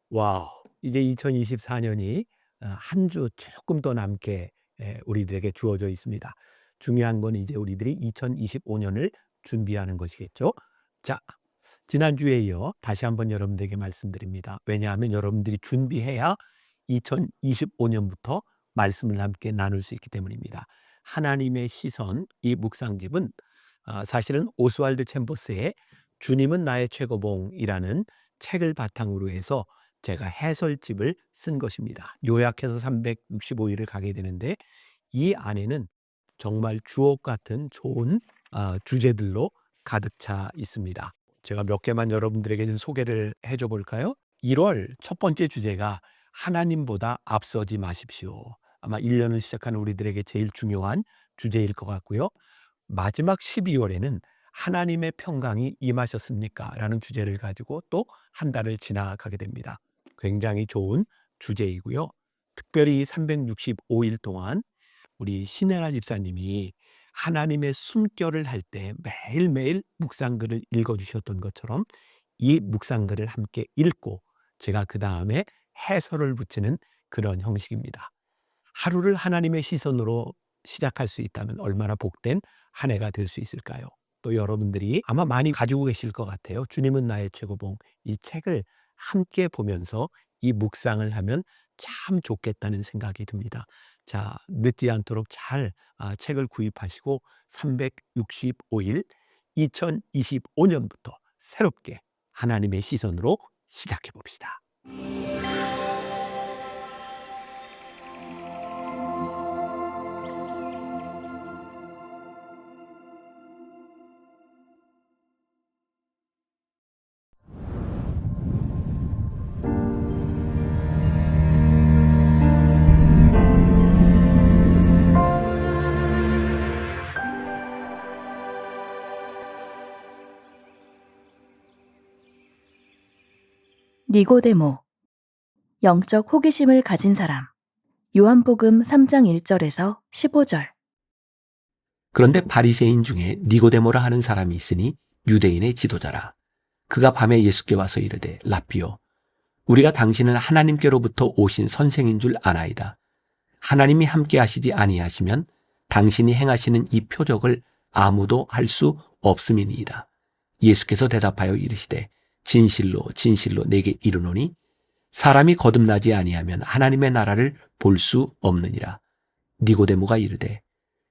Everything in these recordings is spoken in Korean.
와우. 이제 2024년이 한 주 조금 더 남게 우리들에게 주어져 있습니다. 중요한 건 이제 우리들이 2025년을 준비하는 것이겠죠. 자, 지난주에 이어 다시 한번 여러분들에게 말씀드립니다. 왜냐하면 여러분들이 준비해야 2025년부터 말씀을 함께 나눌 수 있기 때문입니다. 하나님의 시선, 이 묵상집은 사실은 오스왈드 챔버스의 주님은 나의 최고봉이라는 책을 바탕으로 해서 제가 해설집을 쓴 것입니다. 요약해서 365일을 가게 되는데 이 안에는 정말 주옥 같은 좋은 주제들로 가득 차 있습니다. 제가 몇 개만 여러분들에게 좀 소개를 해줘 볼까요? 1월 첫 번째 주제가 하나님보다 앞서지 마십시오. 아마 1년을 시작하는 우리들에게 제일 중요한 주제일 것 같고요. 마지막 12월에는 하나님의 평강이 임하셨습니까? 라는 주제를 가지고 또 한 달을 지나가게 됩니다. 굉장히 좋은 주제이고요. 특별히 365일 동안 우리 신혜라 집사님이 하나님의 숨결을 할 때 매일매일 묵상글을 읽어주셨던 것처럼 이 묵상글을 함께 읽고 제가 그 다음에 해설을 붙이는 그런 형식입니다. 하루를 하나님의 시선으로 시작할 수 있다면 얼마나 복된 한 해가 될 수 있을까요? 또 여러분들이 아마 많이 가지고 계실 것 같아요. 주님은 나의 최고봉. 이 책을 함께 보면서 이 묵상을 하면 참 좋겠다는 생각이 듭니다. 자, 늦지 않도록 잘 책을 구입하시고 365일 2025년부터 새롭게 하나님의 시선으로 시작해 봅시다. 니고데모, 영적 호기심을 가진 사람. 요한복음 3장 1절에서 15절. 그런데 바리새인 중에 니고데모라 하는 사람이 있으니 유대인의 지도자라. 그가 밤에 예수께 와서 이르되 라삐요, 우리가 당신은 하나님께로부터 오신 선생인 줄 아나이다. 하나님이 함께 하시지 아니하시면 당신이 행하시는 이 표적을 아무도 할 수 없음이니이다. 예수께서 대답하여 이르시되 진실로 진실로 내게 이르노니 사람이 거듭나지 아니하면 하나님의 나라를 볼 수 없느니라. 니고데모가 이르되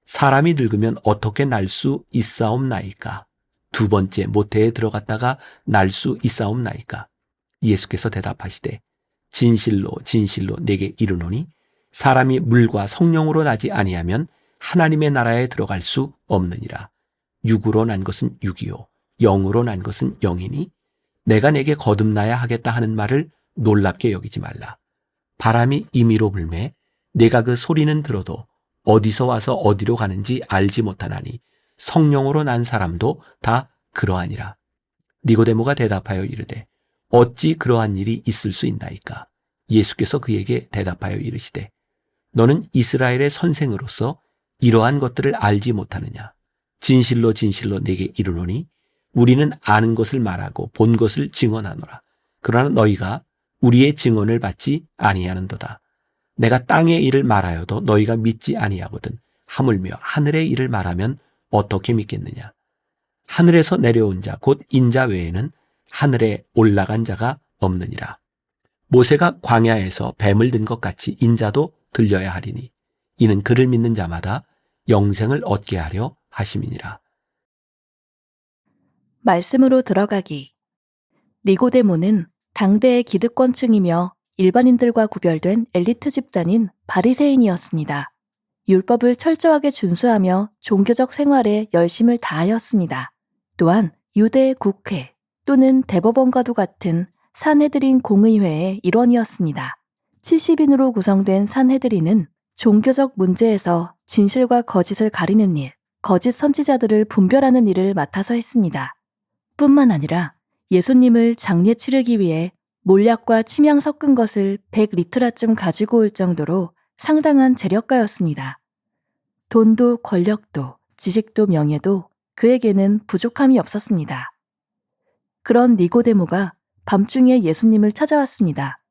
사람이 늙으면 어떻게 날 수 있사옵나이까? 두 번째 모태에 들어갔다가 날 수 있사옵나이까? 예수께서 대답하시되 진실로 진실로 내게 이르노니 사람이 물과 성령으로 나지 아니하면 하나님의 나라에 들어갈 수 없느니라. 육으로 난 것은 육이요 영으로 난 것은 영이니 내가 내게 거듭나야 하겠다 하는 말을 놀랍게 여기지 말라. 바람이 임의로 불매 내가 그 소리는 들어도 어디서 와서 어디로 가는지 알지 못하나니 성령으로 난 사람도 다 그러하니라. 니고데모가 대답하여 이르되 어찌 그러한 일이 있을 수 있나이까? 예수께서 그에게 대답하여 이르시되 너는 이스라엘의 선생으로서 이러한 것들을 알지 못하느냐? 진실로 진실로 내게 이르노니 우리는 아는 것을 말하고 본 것을 증언하노라. 그러나 너희가 우리의 증언을 받지 아니하는도다. 내가 땅의 일을 말하여도 너희가 믿지 아니하거든 하물며 하늘의 일을 말하면 어떻게 믿겠느냐? 하늘에서 내려온 자 곧 인자 외에는 하늘에 올라간 자가 없느니라. 모세가 광야에서 뱀을 든 것 같이 인자도 들려야 하리니 이는 그를 믿는 자마다 영생을 얻게 하려 하심이니라. 말씀으로 들어가기. 니고데모는 당대의 기득권층이며 일반인들과 구별된 엘리트 집단인 바리새인이었습니다. 율법을 철저하게 준수하며 종교적 생활에 열심을 다하였습니다. 또한 유대 국회 또는 대법원과도 같은 산헤드린 공의회의 일원이었습니다. 70인으로 구성된 산헤드린은 종교적 문제에서 진실과 거짓을 가리는 일, 거짓 선지자들을 분별하는 일을 맡아서 했습니다. 뿐만 아니라 예수님을 장례 치르기 위해 몰약과 침향 섞은 것을 100리트라쯤 가지고 올 정도로 상당한 재력가였습니다. 돈도 권력도 지식도 명예도 그에게는 부족함이 없었습니다. 그런 니고데모가 밤중에 예수님을 찾아왔습니다.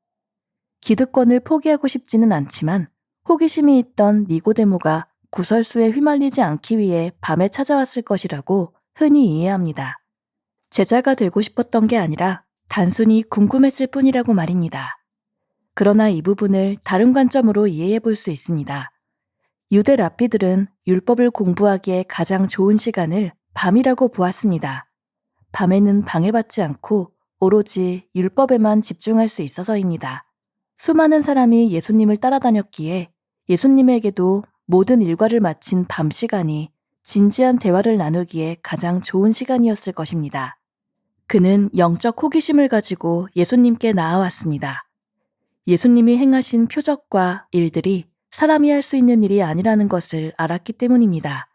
기득권을 포기하고 싶지는 않지만 호기심이 있던 니고데모가 구설수에 휘말리지 않기 위해 밤에 찾아왔을 것이라고 흔히 이해합니다. 제자가 되고 싶었던 게 아니라 단순히 궁금했을 뿐이라고 말입니다. 그러나 이 부분을 다른 관점으로 이해해 볼 수 있습니다. 유대 랍비들은 율법을 공부하기에 가장 좋은 시간을 밤이라고 보았습니다. 밤에는 방해받지 않고 오로지 율법에만 집중할 수 있어서입니다. 수많은 사람이 예수님을 따라다녔기에 예수님에게도 모든 일과를 마친 밤 시간이 진지한 대화를 나누기에 가장 좋은 시간이었을 것입니다. 그는 영적 호기심을 가지고 예수님께 나아왔습니다. 예수님이 행하신 표적과 일들이 사람이 할 수 있는 일이 아니라는 것을 알았기 때문입니다.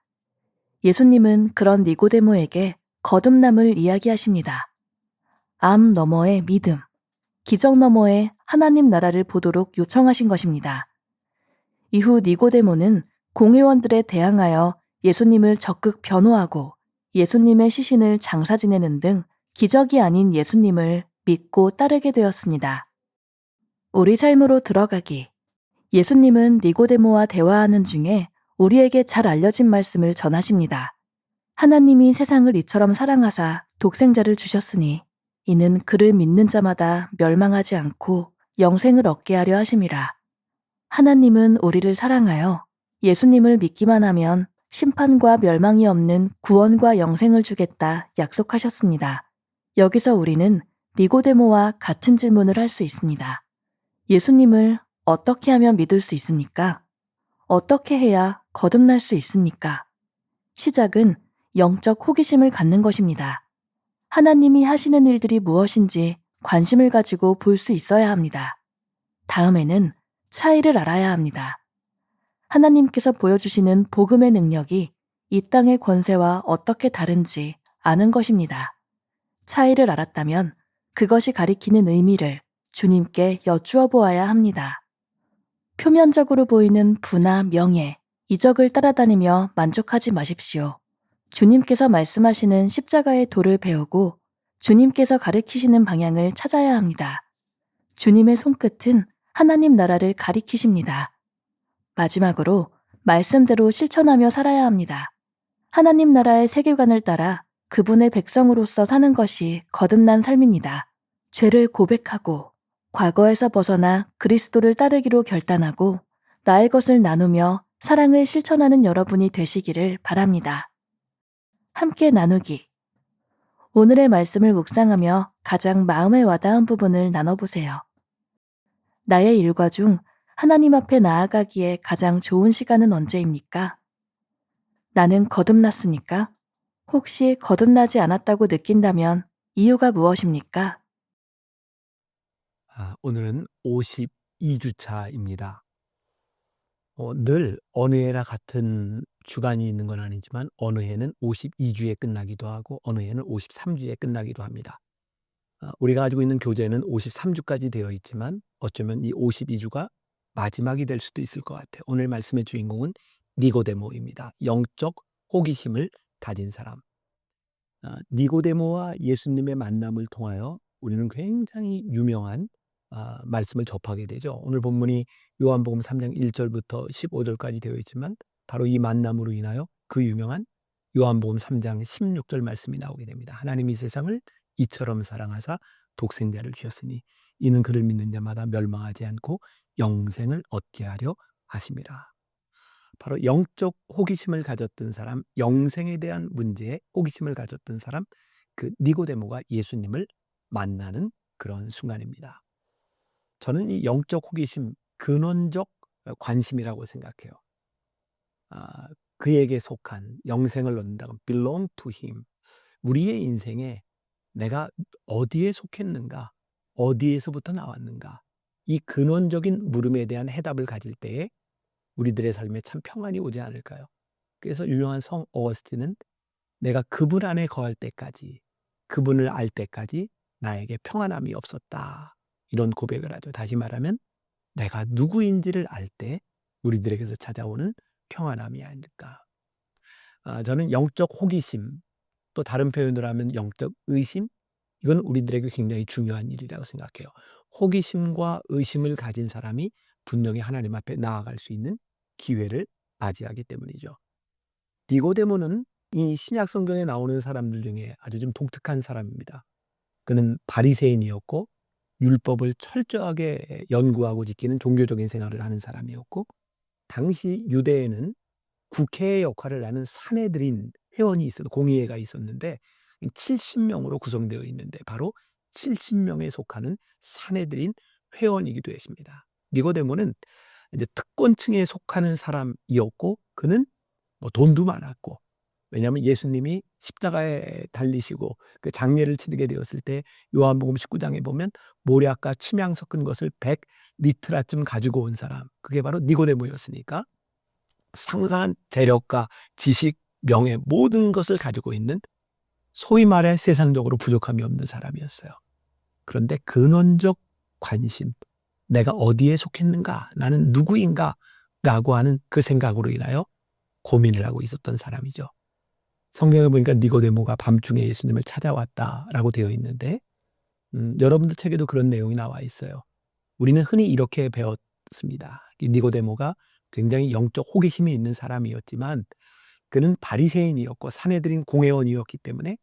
예수님은 그런 니고데모에게 거듭남을 이야기하십니다. 암 너머의 믿음, 기적 너머의 하나님 나라를 보도록 요청하신 것입니다. 이후 니고데모는 공회원들에 대항하여 예수님을 적극 변호하고 예수님의 시신을 장사 지내는 등 기적이 아닌 예수님을 믿고 따르게 되었습니다. 우리 삶으로 들어가기. 예수님은 니고데모와 대화하는 중에 우리에게 잘 알려진 말씀을 전하십니다. 하나님이 세상을 이처럼 사랑하사 독생자를 주셨으니 이는 그를 믿는 자마다 멸망하지 않고 영생을 얻게 하려 하심이라. 하나님은 우리를 사랑하여 예수님을 믿기만 하면 심판과 멸망이 없는 구원과 영생을 주겠다 약속하셨습니다. 여기서 우리는 니고데모와 같은 질문을 할 수 있습니다. 예수님을 어떻게 하면 믿을 수 있습니까? 어떻게 해야 거듭날 수 있습니까? 시작은 영적 호기심을 갖는 것입니다. 하나님이 하시는 일들이 무엇인지 관심을 가지고 볼 수 있어야 합니다. 다음에는 차이를 알아야 합니다. 하나님께서 보여주시는 복음의 능력이 이 땅의 권세와 어떻게 다른지 아는 것입니다. 차이를 알았다면 그것이 가리키는 의미를 주님께 여쭈어 보아야 합니다. 표면적으로 보이는 부나 명예, 이적을 따라다니며 만족하지 마십시오. 주님께서 말씀하시는 십자가의 도를 배우고 주님께서 가리키시는 방향을 찾아야 합니다. 주님의 손끝은 하나님 나라를 가리키십니다. 마지막으로 말씀대로 실천하며 살아야 합니다. 하나님 나라의 세계관을 따라 그분의 백성으로서 사는 것이 거듭난 삶입니다. 죄를 고백하고 과거에서 벗어나 그리스도를 따르기로 결단하고 나의 것을 나누며 사랑을 실천하는 여러분이 되시기를 바랍니다. 함께 나누기. 오늘의 말씀을 묵상하며 가장 마음에 와닿은 부분을 나눠보세요. 나의 일과 중 하나님 앞에 나아가기에 가장 좋은 시간은 언제입니까? 나는 거듭났습니까? 혹시 거듭나지 않았다고 느낀다면 이유가 무엇입니까? 오늘은 52주차입니다. 늘 어느 해나 같은 주간이 있는 건 아니지만 어느 해는 52주에 끝나기도 하고 어느 해는 53주에 끝나기도 합니다. 우리가 가지고 있는 교재는 53주까지 되어 있지만 어쩌면 이 52주가 마지막이 될 수도 있을 것 같아요. 오늘 말씀의 주인공은 니고데모입니다. 영적 호기심을 가진 사람. 니고데모와 예수님의 만남을 통하여 우리는 굉장히 유명한 말씀을 접하게 되죠. 오늘 본문이 요한복음 3장 1절부터 15절까지 되어 있지만 바로 이 만남으로 인하여 그 유명한 요한복음 3장 16절 말씀이 나오게 됩니다. 하나님이 세상을 이처럼 사랑하사 독생자를 주셨으니 이는 그를 믿는 자마다 멸망하지 않고 영생을 얻게 하려 하심이라. 바로 영적 호기심을 가졌던 사람, 영생에 대한 문제에 호기심을 가졌던 사람, 그 니고데모가 예수님을 만나는 그런 순간입니다. 저는 이 영적 호기심, 근원적 관심이라고 생각해요. 그에게 속한 영생을 얻는다고 belong to him. 우리의 인생에 내가 어디에 속했는가, 어디에서부터 나왔는가, 이 근원적인 물음에 대한 해답을 가질 때에 우리들의 삶에 참 평안이 오지 않을까요? 그래서 유명한 성 어거스틴은 내가 그분 안에 거할 때까지, 그분을 알 때까지 나에게 평안함이 없었다. 이런 고백을 하죠. 다시 말하면 내가 누구인지를 알 때 우리들에게서 찾아오는 평안함이 아닐까. 저는 영적 호기심, 또 다른 표현으로 하면 영적 의심, 이건 우리들에게 굉장히 중요한 일이라고 생각해요. 호기심과 의심을 가진 사람이 분명히 하나님 앞에 나아갈 수 있는 기회를 맞이하기 때문이죠. 니고데모는 이 신약 성경에 나오는 사람들 중에 아주 좀 독특한 사람입니다. 그는 바리새인이었고 율법을 철저하게 연구하고 지키는 종교적인 생활을 하는 사람이었고, 당시 유대에는 국회의 역할을 하는 사내들인 회원이 있어도 공의회가 있었는데 70명으로 구성되어 있는데 바로 70명에 속하는 사내들인 회원이기도 했습니다. 니고데모는 이제 특권층에 속하는 사람이었고, 그는 뭐 돈도 많았고, 왜냐하면 예수님이 십자가에 달리시고 그 장례를 치르게 되었을 때 요한복음 19장에 보면 모략과 침향 섞은 것을 100리트라쯤 가지고 온 사람, 그게 바로 니고데모였으니까 상상한 재력과 지식, 명예 모든 것을 가지고 있는, 소위 말해 세상적으로 부족함이 없는 사람이었어요. 그런데 근원적 관심, 내가 어디에 속했는가, 나는 누구인가 라고 하는 그 생각으로 인하여 고민을 하고 있었던 사람이죠. 성경에 보니까 니고데모가 밤중에 예수님을 찾아왔다라고 되어 있는데 여러분들 책에도 그런 내용이 나와 있어요. 우리는 흔히 이렇게 배웠습니다. 이 니고데모가 굉장히 영적 호기심이 있는 사람이었지만 그는 바리새인이었고 사내들인 공회원이었기 때문에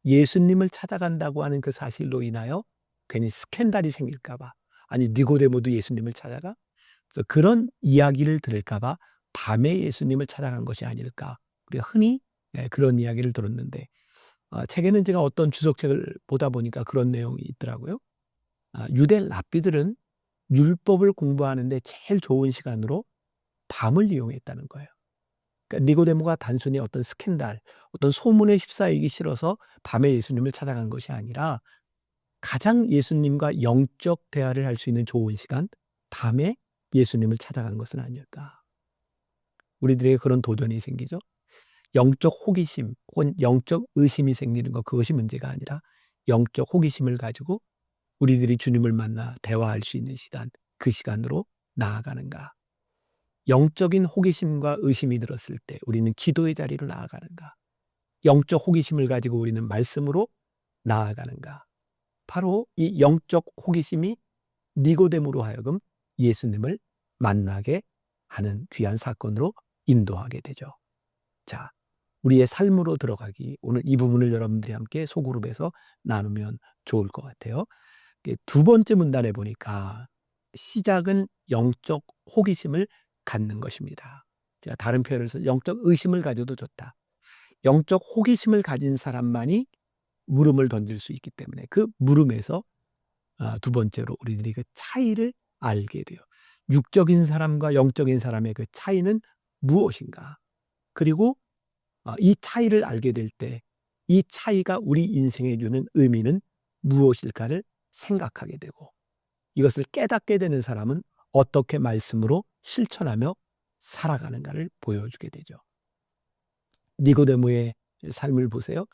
예수님을 찾아간다고 하는 그 사실로 인하여 괜히 스캔들이 생길까 봐, 아니 니고데모도 예수님을 찾아가? 그래서 그런 이야기를 들을까 봐 밤에 예수님을 찾아간 것이 아닐까. 우리가 흔히 그런 이야기를 들었는데 책에는 제가 어떤 주석책을 보다 보니까 그런 내용이 있더라고요. 유대 랍비들은 율법을 공부하는데 제일 좋은 시간으로 밤을 이용했다는 거예요. 그러니까 니고데모가 단순히 어떤 스캔들, 어떤 소문에 휩싸이기 싫어서 밤에 예수님을 찾아간 것이 아니라 가장 예수님과 영적 대화를 할 수 있는 좋은 시간, 밤에 예수님을 찾아간 것은 아닐까. 우리들에게 그런 도전이 생기죠. 영적 호기심 혹은 영적 의심이 생기는 것, 그것이 문제가 아니라 영적 호기심을 가지고 우리들이 주님을 만나 대화할 수 있는 시간, 그 시간으로 나아가는가. 영적인 호기심과 의심이 들었을 때 우리는 기도의 자리로 나아가는가. 영적 호기심을 가지고 우리는 말씀으로 나아가는가. 바로 이 영적 호기심이 니고데모로 하여금 예수님을 만나게 하는 귀한 사건으로 인도하게 되죠. 자, 우리의 삶으로 들어가기, 오늘 이 부분을 여러분들이 함께 소그룹에서 나누면 좋을 것 같아요. 두 번째 문단에 보니까 시작은 영적 호기심을 갖는 것입니다. 제가 다른 표현을 써서 영적 의심을 가져도 좋다. 영적 호기심을 가진 사람만이 물음을 던질 수 있기 때문에 그 물음에서 두 번째로 우리들이 그 차이를 알게 돼요. 육적인 사람과 영적인 사람의 그 차이는 무엇인가? 그리고 이 차이를 알게 될 때 이 차이가 우리 인생에 주는 의미는 무엇일까를 생각하게 되고, 이것을 깨닫게 되는 사람은 어떻게 말씀으로 실천하며 살아가는가를 보여주게 되죠. 니고데모의 삶을 보세요.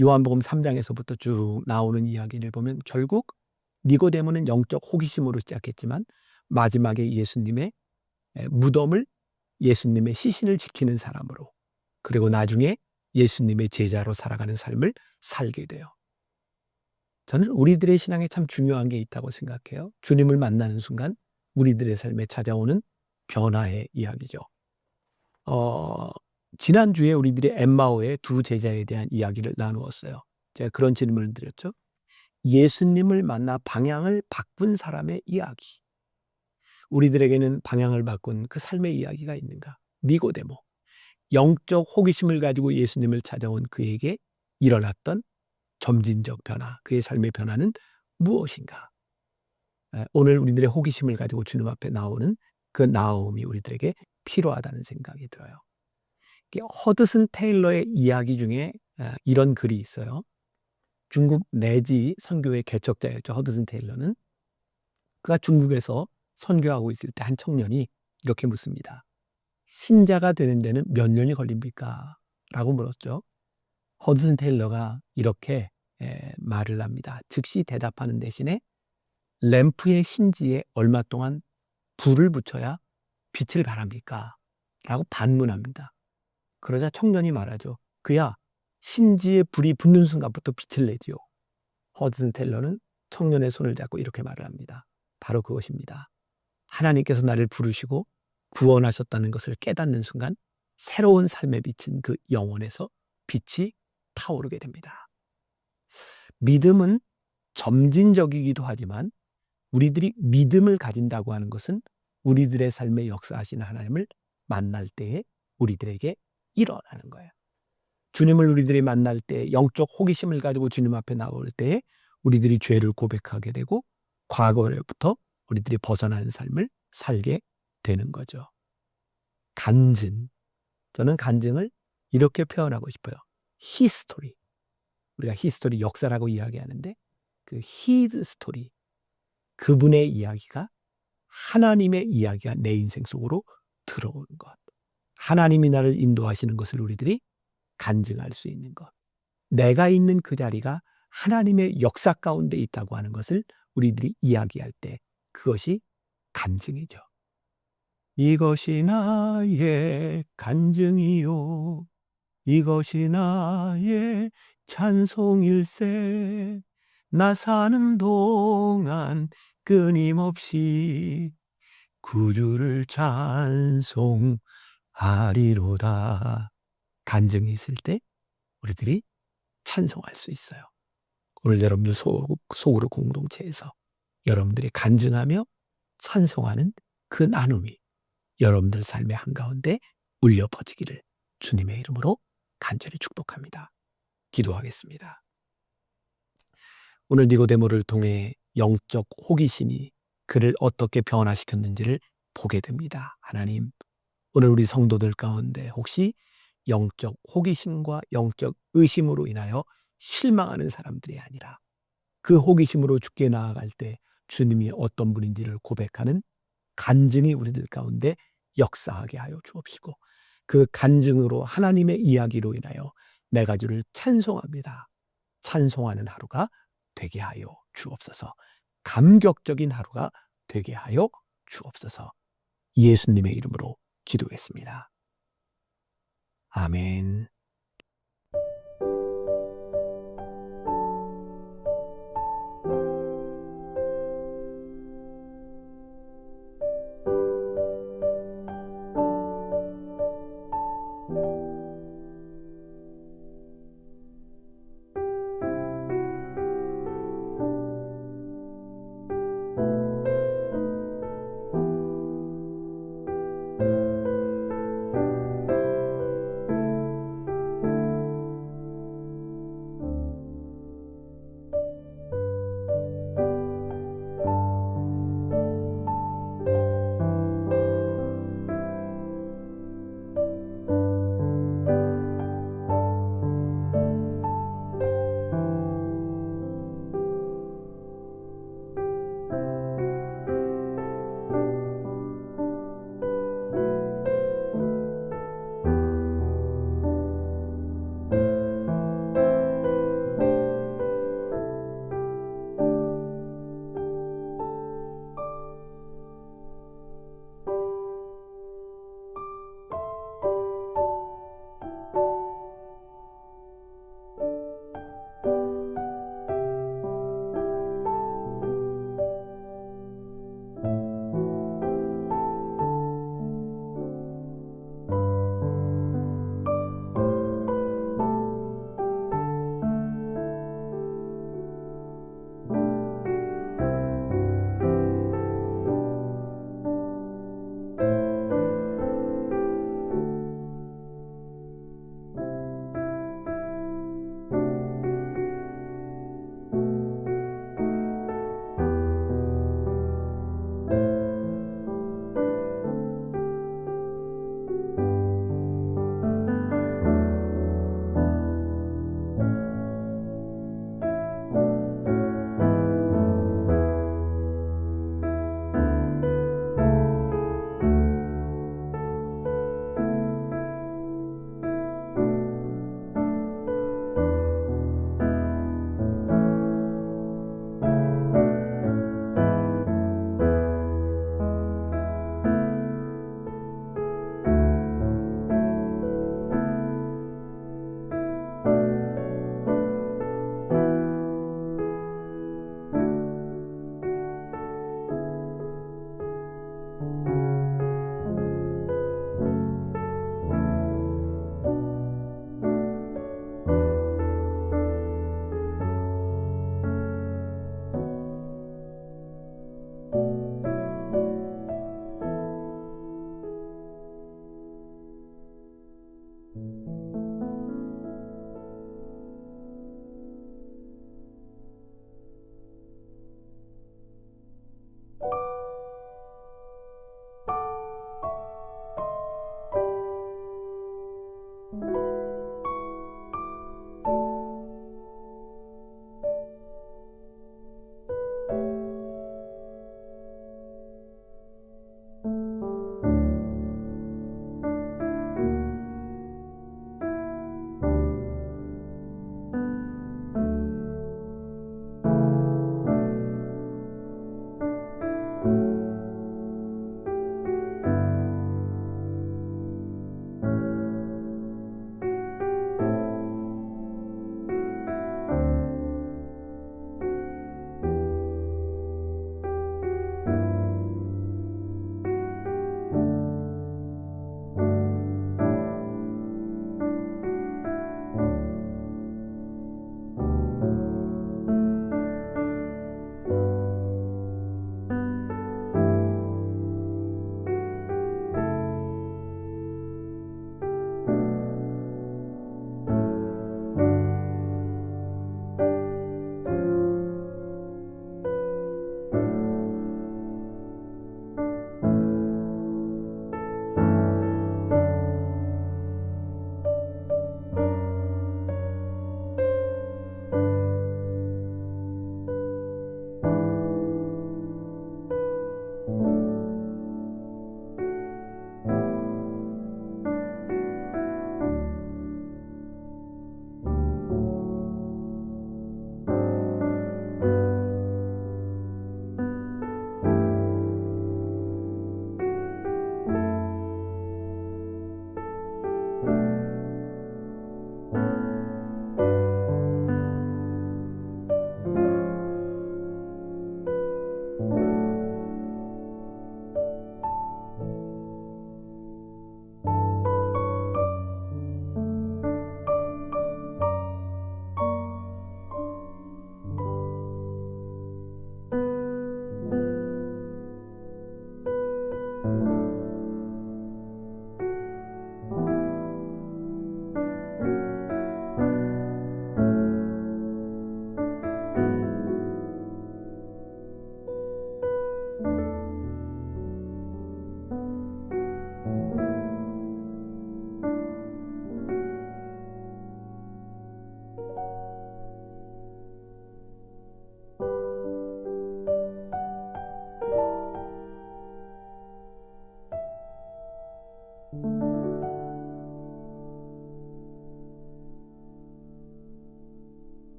요한복음 3장에서부터 쭉 나오는 이야기를 보면 결국 니고데모는 영적 호기심으로 시작했지만 마지막에 예수님의 무덤을, 예수님의 시신을 지키는 사람으로, 그리고 나중에 예수님의 제자로 살아가는 삶을 살게 돼요. 저는 우리들의 신앙에 참 중요한 게 있다고 생각해요. 주님을 만나는 순간 우리들의 삶에 찾아오는 변화의 이야기죠. 지난주에 우리들이 엠마오의 두 제자에 대한 이야기를 나누었어요. 제가 그런 질문을 드렸죠. 예수님을 만나 방향을 바꾼 사람의 이야기. 우리들에게는 방향을 바꾼 그 삶의 이야기가 있는가? 니고데모. 영적 호기심을 가지고 예수님을 찾아온 그에게 일어났던 점진적 변화, 그의 삶의 변화는 무엇인가? 오늘 우리들의 호기심을 가지고 주님 앞에 나오는 그 나옴이 우리들에게 필요하다는 생각이 들어요. 허드슨 테일러의 이야기 중에 이런 글이 있어요. 중국 내지 선교의 개척자였죠. 허드슨 테일러는. 그가 중국에서 선교하고 있을 때 한 청년이 이렇게 묻습니다. 신자가 되는 데는 몇 년이 걸립니까? 라고 물었죠. 허드슨 테일러가 이렇게 말을 합니다. 즉시 대답하는 대신에 램프의 힌지에 얼마 동안 불을 붙여야 빛을 발합니까? 라고 반문합니다. 그러자 청년이 말하죠. 그야 힌지에 불이 붙는 순간부터 빛을 내지요. 허드슨 텔러는 청년의 손을 잡고 이렇게 말을 합니다. 바로 그것입니다. 하나님께서 나를 부르시고 구원하셨다는 것을 깨닫는 순간 새로운 삶에 비친 그 영혼에서 빛이 타오르게 됩니다. 믿음은 점진적이기도 하지만 우리들이 믿음을 가진다고 하는 것은 우리들의 삶에 역사하시는 하나님을 만날 때에 우리들에게 일어나는 거예요. 주님을 우리들이 만날 때 영적 호기심을 가지고 주님 앞에 나올 때에 우리들이 죄를 고백하게 되고 과거로부터 우리들이 벗어나는 삶을 살게 되는 거죠. 간증. 저는 간증을 이렇게 표현하고 싶어요. 히스토리. 우리가 히스토리 역사라고 이야기하는데 그 히즈 스토리. 그분의 이야기가 하나님의 이야기가 내 인생 속으로 들어오는 것. 하나님이 나를 인도하시는 것을 우리들이 간증할 수 있는 것. 내가 있는 그 자리가 하나님의 역사 가운데 있다고 하는 것을 우리들이 이야기할 때 그것이 간증이죠. 이것이 나의 간증이요. 이것이 나의 찬송일세. 나 사는 동안 끊임없이 구주를 찬송하리로다. 간증이 있을 때 우리들이 찬송할 수 있어요. 오늘 여러분들 속으로 공동체에서 여러분들이 간증하며 찬송하는 그 나눔이 여러분들 삶의 한가운데 울려 퍼지기를 주님의 이름으로 간절히 축복합니다. 기도하겠습니다. 오늘 니고데모를 통해 영적 호기심이 그를 어떻게 변화시켰는지를 보게 됩니다. 하나님, 오늘 우리 성도들 가운데 혹시 영적 호기심과 영적 의심으로 인하여 실망하는 사람들이 아니라 그 호기심으로 주께 나아갈 때 주님이 어떤 분인지를 고백하는 간증이 우리들 가운데 역사하게 하여 주옵시고 그 간증으로 하나님의 이야기로 인하여 내가 주를 찬송합니다. 찬송하는 하루가 되게 하여 주옵소서. 감격적인 하루가 되게 하여 주옵소서. 예수님의 이름으로 기도했습니다. 아멘.